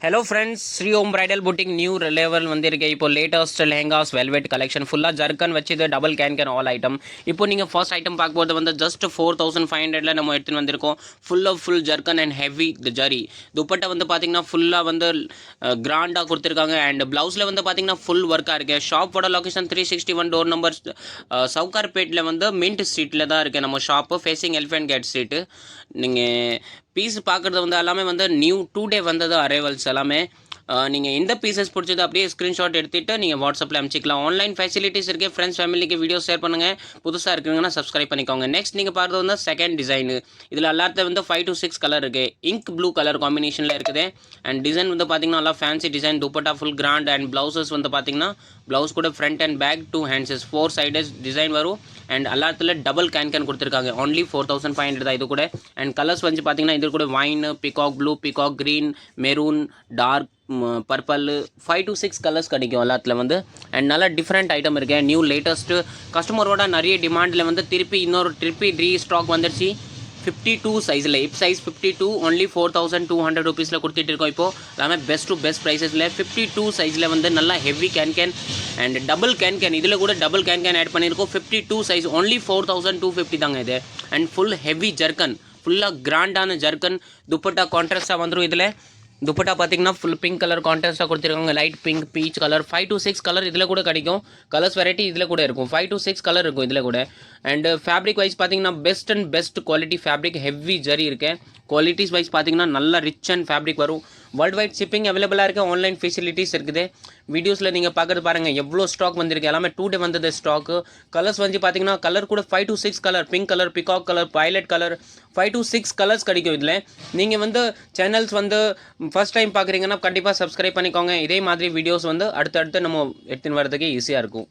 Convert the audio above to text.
Hello friends, Sri Om Bridal Boutique new level வந்திருக்கு. இப்போ latest lehengas velvet collection ஃபுல்லாக ஜர்க்கன் வச்சுது டபுள் கேன் ஆல் ஐட்டம். இப்போ நீங்கள் ஃபர்ஸ்ட் ஐட்டம் பார்க்கும்போது வந்து ஜஸ்ட் 4500 நம்ம எடுத்துன்னு வந்திருக்கோம். Full ஜர்க்கன் and heavy zari. Dupatta வந்து பார்த்தீங்கன்னா ஃபுல்லாக வந்து கிராண்டாக கொடுத்துருக்காங்க. அண்ட் ப்ளவுஸில் வந்து பார்த்தீங்கன்னா ஃபுல் ஒர்க்காக இருக்குது. ஷாப்போட லொக்கேஷன் 361 டோர் நம்பர் சவுகார்பேட்டில் வந்து மின்ட் ஸ்ட்ரீட்டில் தான் இருக்குது நம்ம shop. Facing Elephant Gate street. நீங்கள் பீஸ் பார்க்குறது வந்து எல்லாமே வந்து நியூ 2 டே வந்தது அரைவல்ஸ் எல்லாமே. நீங்கள் எந்த பீசஸ் பிடிச்சது அப்படியே ஸ்க்ரீன்ஷாட் எடுத்துகிட்டு நீங்கள் வாட்ஸ்அப்பில் அனுப்பிச்சிக்கலாம். ஆன்லைன் ஃபெசிலிட்டிஸ் இருக்குது. ஃப்ரெண்ட்ஸ் ஃபேமிலிக்கு வீடியோ ஷேர் பண்ணுங்கள். புதுசாக இருக்குங்கன்னா சப்ஸ்கிரைப் பண்ணிக்கோங்க. நெக்ஸ்ட் நீங்கள் பார்க்குறது வந்து செகண்ட் டிசைனு. இதில் எல்லாத்த வந்து 5 to 6 கலர் இருக்குது. இங்க் ப்ளூ கலர் காம்பினேஷனில் இருக்குது. அண்ட் டிசைன் வந்து பார்த்தீங்கன்னா நல்லா fancy design. Dupatta full grand. And blouses வந்து பார்த்தீங்கன்னா ப்ளவுஸ் கூட front and back 2 hands 4 sides design வரும். அண்ட் எல்லாத்துல டபுள் கேன் கொடுத்துருக்காங்க. ஒன்லி 4500 தான் இது கூட. அண்ட் கலர்ஸ் வந்து பார்த்தீங்கன்னா இது கூட wine, peacock blue, peacock green, maroon, dark purple 5 to 6 colours கிடைக்கும் எல்லாத்துல வந்து. அண்ட் நல்லா டிஃப்ரெண்ட் ஐட்டம் இருக்குது. நியூ லேட்டஸ்ட்டு கஸ்டமரோட நிறைய டிமாண்டில் வந்து திருப்பி ரீஸ்டாக் வந்துடுச்சு. 52 சைஸில் இப் சைஸ் 52 ஒன்லி 4200 ருபீஸில் கொடுத்துட்டு இருக்கோம். இப்போது எல்லாமே பெஸ்ட் டு பெஸ்ட் ப்ரைஸஸில் 52 சைஸில் வந்து நல்லா heavy can and double can இதில் கூட டபுள் கேன் ஆட் பண்ணியிருக்கோம். 52 சைஸ் ஒன்லி 4250 தாங்க இது. அண்ட் ஃபுல் ஹெவி ஜர்க்கன், ஃபுல்லாக கிராண்டான ஜர்க்கன். துப்பட்டா கான்ட்ராஸ்டாக வந்துடும். இதில் துப்பட்டா பார்த்தீங்கன்னா ஃபுல் பிங்க் கலர் கான்ட்ராஸ்ட்டாக கொடுத்துருக்காங்க. Light pink, peach colour 5 to 6 colour இதில் கூட கிடைக்கும். கலர்ஸ் வெரைட்டி இதில் கூட இருக்கும். 5 to 6 கலர் இருக்கும் இதில் கூட. அண்ட் ஃபேப்ரிக் வைஸ் பார்த்தீங்கன்னா best quality fabric, heavy zari இருக்கு. குவாலிட்டிஸ் வைஸ் பார்த்தீங்கன்னா நல்லா ரிச் அண்ட் ஃபேப்ரிக் வரும். வேர்ல்டு வைட் ஷிப்பிங் அவைலபிளாக இருக்குது. ஆன்லைன் ஃபெசிலிட்டிஸ் இருக்குது. வீடியோஸில் நீங்கள் பார்க்குறது பாருங்கள் எவ்வளோ ஸ்டாக் வந்திருக்கு. எல்லாமே 2 டே வந்தது ஸ்டாக்கு. கலர்ஸ் வந்து பார்த்தீங்கன்னா கலர் கூட 5 to 6 colour. Pink colour, peacock colour, pilot colour 5 to 6 colours கிடைக்கும் இதில். நீங்கள் வந்து சேனல்ஸ் வந்து ஃபர்ஸ்ட் டைம் பார்க்குறீங்கன்னா கண்டிப்பாக சப்ஸ்கிரைப் பண்ணிக்கோங்க. இதே மாதிரி வீடியோஸ் வந்து அடுத்தடுத்து நம்ம எடுத்துன்னு வரதுக்கு ஈஸியாக இருக்கும்.